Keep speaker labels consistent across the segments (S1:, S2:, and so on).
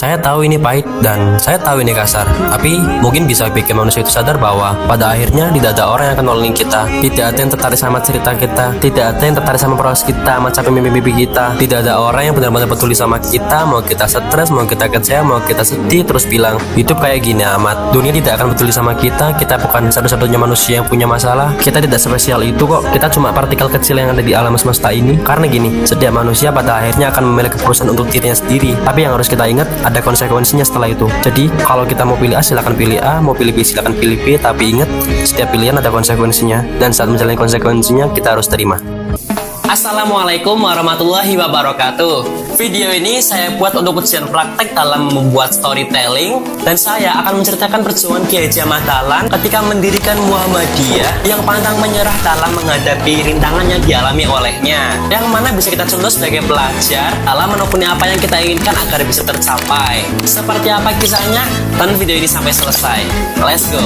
S1: Saya tahu ini pahit dan saya tahu ini kasar, tapi mungkin bisa bikin manusia itu sadar bahwa pada akhirnya tidak ada orang yang akan nolongin kita. Tidak ada yang tertarik sama cerita kita, tidak ada yang tertarik sama proses kita, mencapai mimpi-mimpi kita. Tidak ada orang yang benar-benar peduli sama kita. Mau kita stres, mau kita kecewa, mau kita sedih, terus bilang hidup kayak gini amat. Dunia tidak akan peduli sama kita. Kita bukan satu-satunya manusia yang punya masalah. Kita tidak spesial itu kok. Kita cuma partikel kecil yang ada di alam semesta ini. Karena gini, setiap manusia pada akhirnya akan memiliki keputusan untuk dirinya sendiri. Tapi yang harus kita ingat, ada konsekuensinya setelah itu. Jadi kalau kita mau pilih A silakan pilih A, mau pilih B silakan pilih B, tapi ingat setiap pilihan ada konsekuensinya dan saat menjalani konsekuensinya kita harus terima.
S2: Assalamualaikum warahmatullahi wabarakatuh. Video ini saya buat untuk ujian praktek dalam membuat storytelling, dan saya akan menceritakan perjuangan Kiai Haji Ahmad Dahlan ketika mendirikan Muhammadiyah yang pantang menyerah dalam menghadapi rintangan yang dialami olehnya, yang mana bisa kita contoh sebagai pelajar dalam menekuni apa yang kita inginkan agar bisa tercapai. Seperti apa kisahnya? Tonton video ini sampai selesai. Let's go.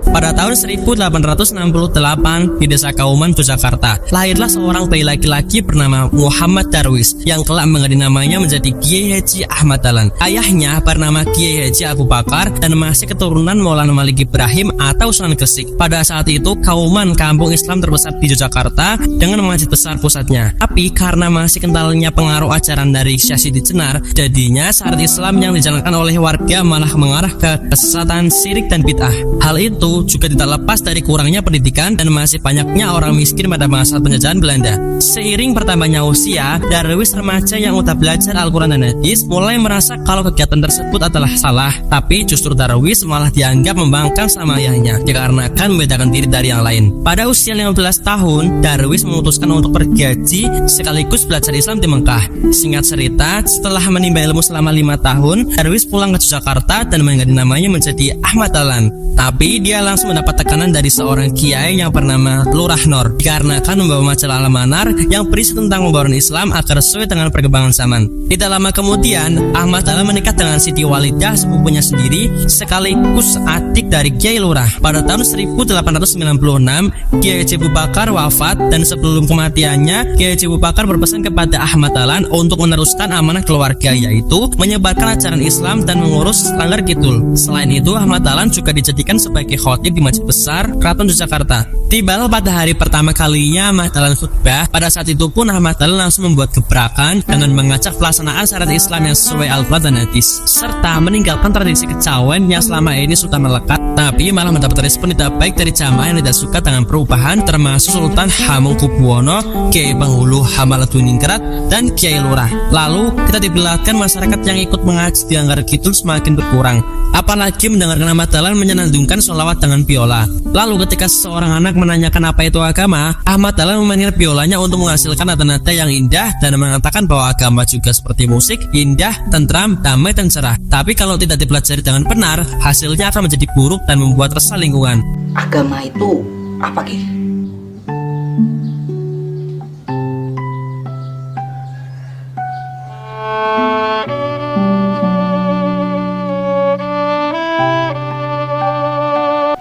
S2: Pada tahun 1868 di desa Kauman, Yogyakarta, lahirlah seorang bayi laki-laki bernama Muhammad Darwis yang kelak mengganti namanya menjadi Kiai Haji Ahmad Dahlan. Ayahnya bernama Kiai Haji Abu Bakar dan masih keturunan Maulana Malik Ibrahim atau Sunan Gresik. Pada saat itu Kauman kampung Islam terbesar di Yogyakarta dengan masjid besar pusatnya. Tapi karena masih kentalnya pengaruh ajaran dari Syahsidi Jenar, jadinya syariat Islam yang dijalankan oleh warga malah mengarah ke kesesatan, syirik dan bid'ah. Hal itu juga tidak lepas dari kurangnya pendidikan dan masih banyaknya orang miskin pada masa penjajahan Belanda. Seiring bertambahnya usia, Darwis remaja yang udah belajar Al-Quran dan Hadis mulai merasa kalau kegiatan tersebut adalah salah. Tapi justru Darwis malah dianggap membangkang sama ayahnya dikarenakan membedakan diri dari yang lain. Pada usia 15 tahun, Darwis memutuskan untuk pergi haji sekaligus belajar Islam di Mekah. Singkat cerita, setelah menimba ilmu selama 5 tahun, Darwis pulang ke Yogyakarta dan mengganti namanya menjadi Ahmad Dahlan. Tapi dia langsung mendapat tekanan dari seorang kiai yang bernama Lurah Nor dikarenakan membawa majalah Al-Manar yang berisi tentang pembaruan Islam agar sesuai dengan perkembangan zaman. Tidak lama kemudian, Ahmad Dahlan menikah dengan Siti Walidah, sepupunya sendiri sekaligus adik dari Kiai Lurah. Pada tahun 1896, Kiai Haji Abu Bakar wafat dan sebelum kematiannya, Kiai Haji Abu Bakar berpesan kepada Ahmad Dahlan untuk meneruskan amanah keluarga, yaitu menyebarkan ajaran Islam dan mengurus Langgar Kidul. Selain itu, Ahmad Dahlan juga dijadikan sebagai khotib di Masjid Besar Keraton Yogyakarta. Tibalah pada hari pertama kalinya Ahmad Dahlan khutbah. Pada saat itu pun Ahmad Dahlan langsung membuat gebrakan dengan mengajak pelaksanaan syariat Islam yang sesuai Al-Quran dan Hadis, serta meninggalkan tradisi kecawen yang selama ini sudah melekat, tapi malah mendapat respon tidak baik dari jamaah yang tidak suka dengan perubahan, termasuk Sultan Hamengkubuwono, Kiai Penghulu Hamalatuningrat, dan Kiai Lurah. Lalu kita diperlihatkan masyarakat yang ikut mengaji di Langgar Kidul semakin berkurang, apalagi mendengarkan Ahmad Dahlan menyenandungkan sholawat dengan biola. Lalu ketika seorang anak menanyakan apa itu agama, Ahmad Dahlan memainkan biolanya untuk menghasilkan nada-nada yang indah dan mengatakan bahwa agama juga seperti musik, indah, tentram, damai dan cerah. Tapi kalau tidak dipelajari dengan benar, hasilnya akan menjadi buruk dan membuat resah lingkungan.
S3: Agama itu apa, Ki?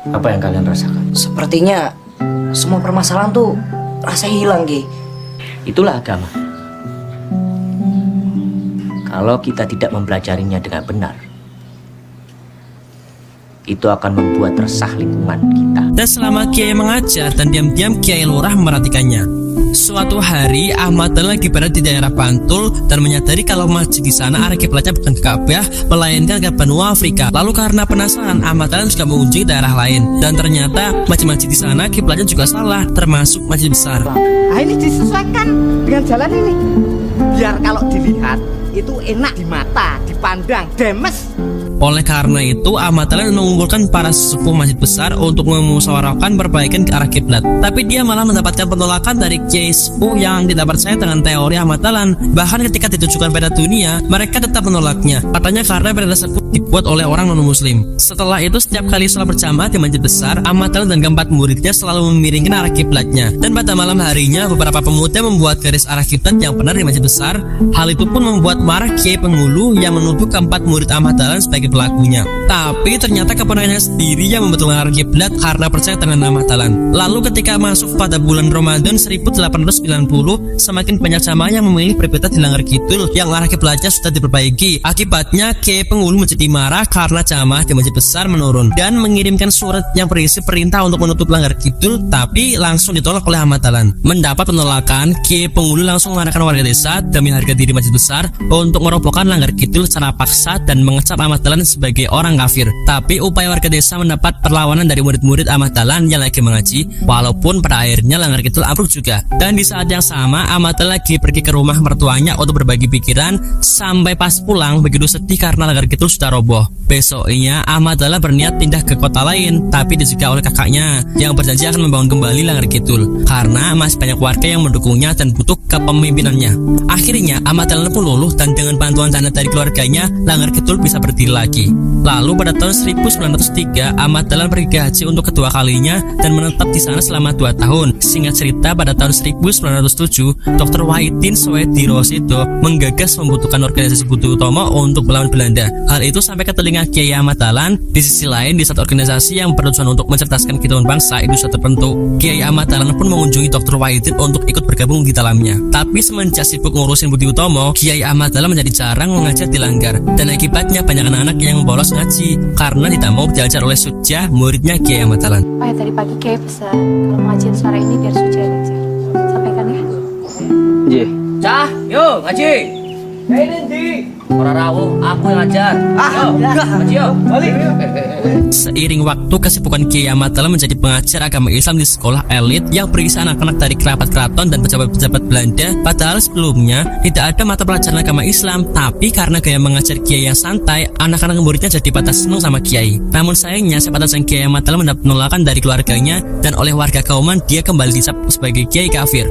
S4: Apa yang kalian rasakan?
S3: Sepertinya semua permasalahan tuh rasanya hilang, Ki.
S4: Itulah agama. Kalau kita tidak mempelajarinya dengan benar, itu akan membuat resah lingkungan kita.
S2: Dan selama Kiai mengajar dan diam-diam Kiai Lurah memperhatikannya. Suatu hari Ahmad Dahlan lagi berada di daerah Bantul dan menyadari kalau masjid di sana arah kiblatnya bukan ke Ka'bah melainkan ke benua Afrika. Lalu karena penasaran, Ahmad Dahlan juga mengunjungi daerah lain dan ternyata masjid-masjid di sana kiblatnya juga salah, termasuk masjid besar.
S5: Nah, ini disesuaikan dengan jalan ini biar kalau dilihat itu enak di mata, dipandang, demes.
S2: Oleh karena itu, Ahmad Dahlan mengumpulkan para sesepuh masjid besar untuk memusyawarahkan perbaikan ke arah kiblat. Tapi dia malah mendapatkan penolakan dari kiai sepuh yang tidak percaya dengan teori Ahmad Dahlan. Bahkan ketika ditujukan pada dunia, mereka tetap menolaknya. Katanya karena benda tersebut dibuat oleh orang non-muslim. Setelah itu, setiap kali sholat berjamaah di masjid besar, Ahmad Dahlan dan keempat muridnya selalu memiringkan arah kiblatnya. Dan pada malam harinya, beberapa pemuda membuat garis arah kiblat yang benar di masjid besar. Hal itu pun membuat marah Kiai Penghulu yang menuduh keempat murid Ahmad Dahlan sebagai sebagai pelakunya. Tapi ternyata keponakannya sendiri yang membetulkan arah kiblat karena percaya dengan Ahmad Dahlan. Lalu ketika masuk pada bulan Ramadan 1890, semakin banyak jamaah yang memilih beribadah di Langgar Kidul yang arah kiblatnya sudah diperbaiki. Akibatnya Kiai Penghulu menjadi marah karena jamaah di Masjid Besar menurun dan mengirimkan surat yang berisi perintah untuk menutup Langgar Kidul, tapi langsung ditolak oleh Ahmad Dahlan. Mendapat penolakan, Kiai Penghulu langsung mengarahkan warga desa demi harga diri Masjid Besar untuk merobohkan Langgar Kidul secara paksa dan mengecap Ahmad Dahlan sebagai orang kafir. Tapi upaya warga desa mendapat perlawanan dari murid-murid Ahmad Dahlan yang lagi mengaji, walaupun pada akhirnya Langgar Kidul ambruk juga. Dan di saat yang sama, Ahmad Dahlan lagi pergi ke rumah mertuanya untuk berbagi pikiran. Sampai pas pulang begitu sedih karena Langgar Kidul sudah roboh. Besoknya Ahmad Dahlan berniat pindah ke kota lain, tapi dicegah oleh kakaknya yang berjanji akan membangun kembali Langgar Kidul karena masih banyak warga yang mendukungnya dan butuh kepemimpinannya. Akhirnya Ahmad Dahlan pun luluh dan dengan bantuan dana dari keluarganya, Langgar Kidul bisa berdiri lagi. Lalu pada tahun 1903 Ahmad Dahlan pergi ke haji untuk kedua kalinya dan menetap di sana selama 2 tahun. Singkat cerita, pada tahun 1907 Dr. Wahidin Soedirosido menggagas membutuhkan organisasi Budi Utomo untuk melawan Belanda. Hal itu sampai ke telinga Kiai Ahmad Dahlan. Di sisi lain, di saat organisasi yang bertujuan untuk mencerdaskan kehidupan bangsa itu sudah terbentuk, Kiai Ahmad Dahlan pun mengunjungi Dr. Wahidin untuk ikut bergabung di dalamnya. Tapi semenjak sibuk ngurusin Budi Utomo, Kiai Ahmad Dahlan menjadi jarang mengajar di Langgar, dan akibatnya banyak anak-anak yang bolos ngaji karena tidak mau diajar oleh Sujah, muridnya Kiai Ahmad Dahlan.
S6: Oh ya, tadi pagi Kiai pesan kalau ngajiin sore ini biar Suci yang ngajar. Sampaikan ya.
S4: Jih. Cah, yuk ngaji. Orang rawuh, aku yang ngajar. Ngaji yuk. Balik.
S2: Seiring waktu, kesibukan Kiai Ahmad Dahlan menjadi pengajar agama Islam di sekolah elit yang berisi anak-anak dari kerabat keraton dan pejabat-pejabat Belanda. Padahal sebelumnya tidak ada mata pelajaran agama Islam, tapi karena gaya mengajar Kiai yang santai, anak-anak muridnya jadi pada senang sama Kiai. Namun sayangnya, sepadan sang Kiai Ahmad Dahlan mendapat penolakan dari keluarganya dan oleh warga Kauman, dia kembali dicap sebagai Kiai kafir.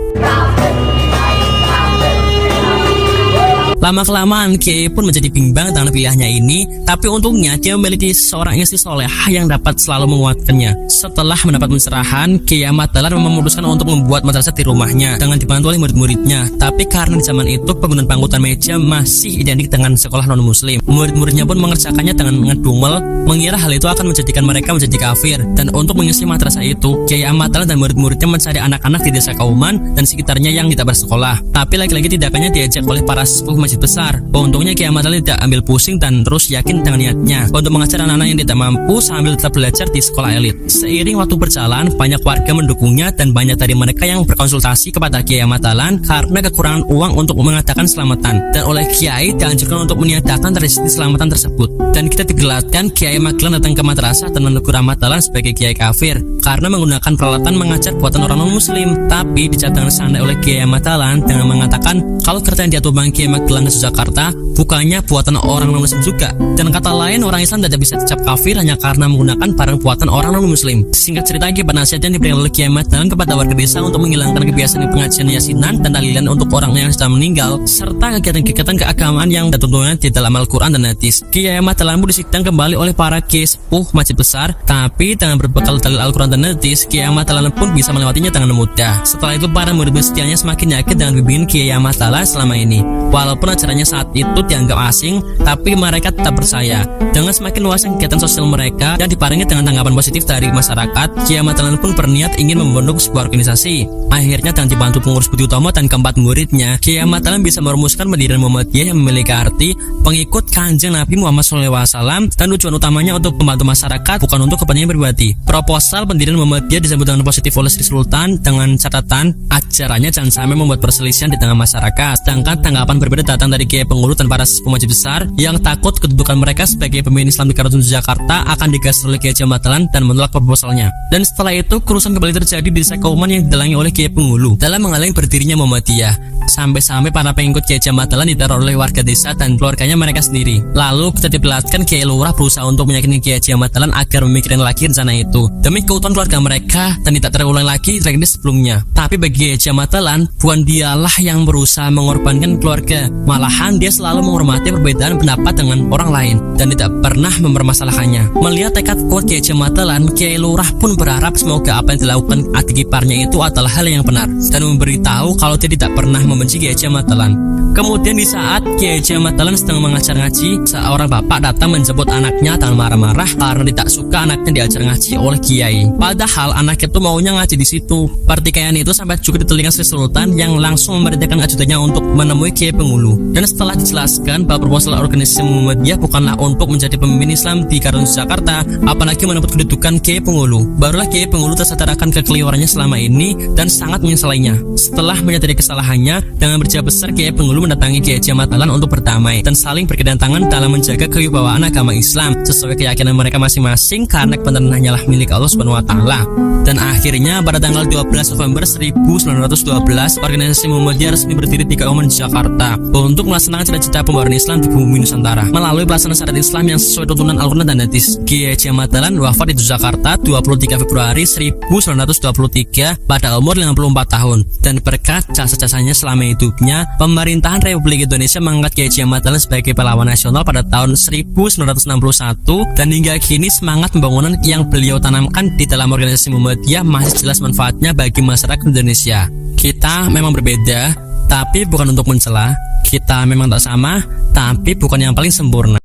S2: Lama-kelamaan Kiai pun menjadi bimbang tentang pilihannya ini, tapi untungnya dia memiliki seorang istri solehah yang dapat selalu menguatkannya. Setelah mendapat pencerahan, Kiai Ahmad Dahlan memutuskan untuk membuat madrasah di rumahnya dengan dibantu oleh murid-muridnya. Tapi karena di zaman itu penggunaan pangkutan meja masih identik dengan sekolah non-muslim, murid-muridnya pun mengerjakannya dengan ngedumel, mengira hal itu akan menjadikan mereka menjadi kafir. Dan untuk mengisi madrasah itu, Kiai Ahmad Dahlan dan murid-muridnya mencari anak-anak di desa Kauman dan sekitarnya yang tidak bersekolah. Tapi lagi-lagi tindakannya diajak oleh para sepuh Masjid Besar. Untungnya Kiai Ahmad Dahlan tidak ambil pusing dan terus yakin dengan niatnya untuk mengajar anak-anak yang tidak mampu sambil tetap belajar di sekolah elit. Seiring waktu berjalan, banyak warga mendukungnya dan banyak dari mereka yang berkonsultasi kepada Kiai Ahmad Dahlan karena kekurangan uang untuk mengadakan selamatan, dan oleh Kiai dianjurkan untuk meniadakan tradisi selamatan tersebut. Dan kita digelarkan Kiai Ahmad Dahlan datang ke madrasah dan menegur Ahmad Dahlan sebagai Kiai kafir karena menggunakan peralatan mengajar buatan orang non-muslim. Tapi dijawab dengan santai oleh Kiai Ahmad Dahlan dengan mengatakan kalau kereta yang diaturbang Kiai Ahmad Dahlan ke Jakarta bukannya buatan orang non-muslim juga, dan kata lain orang Islam tidak bisa dicap kafir hanya karena menggunakan barang buatan orang non-muslim. Singkat cerita, akibat nasihat yang diberikan oleh Kiai Ahmad Dahlan kepada warga desa untuk menghilangkan kebiasaan pengajian yasinan dan tahlilan untuk orang yang sudah meninggal, serta kegiatan-kegiatan keagamaan yang tentunya di dalam Al-Quran dan hadis. Kiai Ahmad Dahlan pun disidang kembali oleh para kiai sepuh Masjid Besar, tapi dengan berbekal dalil Al-Quran dan hadis, Kiai Ahmad Dahlan pun bisa melewatinya dengan mudah. Setelah itu para murid setianya semakin yakin dengan bimbingan Kiai Ahmad Dahlan selama ini. Walaupun acaranya saat itu dianggap asing, tapi mereka tetap percaya. Dengan semakin luasnya kegiatan sosial mereka dan dibarengi dengan tanggapan positif dari masyarakat, Kiai Ahmad Dahlan pun berniat ingin membentuk sebuah organisasi. Akhirnya dengan dibantu pengurus Budi Utomo dan keempat muridnya, Kiai Ahmad Dahlan bisa merumuskan pendirian Muhammadiyah yang memiliki arti pengikut Kanjeng Nabi Muhammad SAW, dan tujuan utamanya untuk membantu masyarakat, bukan untuk kepentingan pribadi. Proposal pendirian Muhammadiyah disambut dengan positif oleh Sri Sultan dengan catatan ajarannya jangan sampai membuat perselisihan di tengah masyarakat. Sedangkan tanggapan berbeda datang dari Kiai Penghulu dan para sepuh Masjid Besar yang takut kedudukan mereka sebagai pemimpin Islam di Keraton Jakarta akan digas oleh Kiai Ahmad Dahlan dan menolak proposalnya. Dan setelah itu kerusuhan kembali terjadi di desa Kauman yang didalangi oleh Kiai Penghulu dalam menghalangi berdirinya Muhammadiyah. Sampai-sampai para pengikut Kiai Ahmad Dahlan diteror oleh warga desa dan keluarganya mereka sendiri. Lalu kita diperlihatkan Kiai Lurah berusaha untuk meyakinkan Kiai Ahmad Dahlan agar memikirkan lagi rencana itu demi keutuhan keluarga mereka dan tidak terulang lagi tragedi sebelumnya. Tapi bagi Kiai Ahmad Dahlan, bukan dialah yang berusaha mengorbankan keluarga, Malahan dia selalu menghormati perbedaan pendapat dengan orang lain dan tidak pernah mempermasalahkannya. Melihat tekad kuat Kiai Haji Ahmad Dahlan, Kiai Lurah pun berharap semoga apa yang dilakukan adik iparnya itu adalah hal yang benar dan memberitahu kalau dia tidak pernah membenci Kiai Haji Ahmad Dahlan. Kemudian di saat Kiai Haji Ahmad Dahlan sedang mengajar ngaji, seorang bapak datang menjemput anaknya dan marah-marah karena tidak suka anaknya diajar ngaji oleh Kiai. Padahal anak itu maunya ngaji di situ. Pertikaian itu sampai juga di telinga Sri Sultan yang langsung memerintahkan ajudannya untuk menemui Kiai Pengulu. Dan setelah dijelaskan bahwa proposal organisasi Muhammadiyah bukanlah untuk menjadi pemimpin Islam di Kartun Jakarta, apalagi merebut kedudukan Kiai Pengulu, barulah Kiai Pengulu tersadar akan kekeliruannya selama ini dan sangat menyesalinya. Setelah menyadari kesalahannya, dengan berjiwa besar Kiai Pengulu mendatangi Kiai Haji Ahmad Dahlan untuk berdamai dan saling bergandengan tangan dalam menjaga kewibawaan agama Islam sesuai keyakinan mereka masing-masing, karena kebenaran hanyalah milik Allah Subhanahu wa taala. Dan akhirnya pada tanggal 12 November 1912, organisasi Muhammadiyah resmi berdiri di Kauman Jakarta untuk melaksanakan cita-cita pembaruan Islam di bumi Nusantara melalui pelaksanaan syariat Islam yang sesuai tuntunan Al-Quran dan Hadis. Kiai Haji Ahmad Dahlan wafat di Jakarta 23 Februari 1923 pada umur 54 tahun, dan berkat jasa-jasanya selama hidupnya, pemerintahan Republik Indonesia mengangkat Kiai Haji Ahmad Dahlan sebagai pahlawan nasional pada tahun 1961, dan hingga kini semangat pembangunan yang beliau tanamkan di dalam organisasi Muhammadiyah masih jelas manfaatnya bagi masyarakat Indonesia. Kita memang berbeda, tapi bukan untuk mencela. Kita memang tak sama, tapi bukan yang paling sempurna.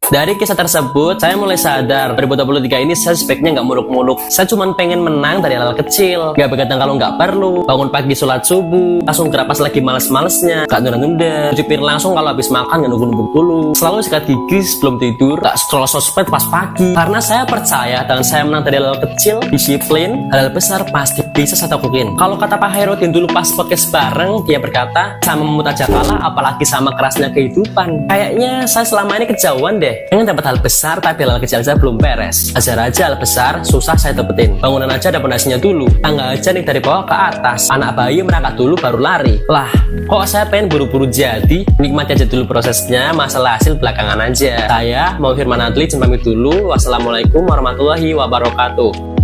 S1: Dari kisah tersebut, saya mulai sadar 2023 ini saya sebaiknya nggak muluk-muluk. Saya cuma pengen menang dari hal kecil, nggak begadang kalau nggak perlu, bangun pagi sholat subuh, langsung kerapas lagi males-malesnya, nggak nunda-nunda, cuci piring langsung kalau habis makan, nggak nunggu-nunggu dulu, selalu sikat gigi sebelum tidur, nggak scroll sosmed pas pagi. Karena saya percaya dengan saya menang dari hal kecil, disiplin, hal besar pasti bisa saya taklukin. Kalau kata Pak Hairudin dulu pas podcast bareng, dia berkata, sama memut aja kalah, apalagi sama kerasnya kehidupan. Kayaknya saya selama ini kejauhan deh. Pengen dapat hal besar tapi hal kecil aja belum beres. Ajar aja hal besar susah saya dapetin. Bangunan aja ada pondasinya dulu. Tangga aja nih dari bawah ke atas. Anak bayi merangkak dulu baru lari. Lah, kok saya pengen buru-buru jadi? Nikmati aja dulu prosesnya, masalah hasil belakangan aja. Saya mau Firman Adli, pamit dulu. Wassalamualaikum warahmatullahi wabarakatuh.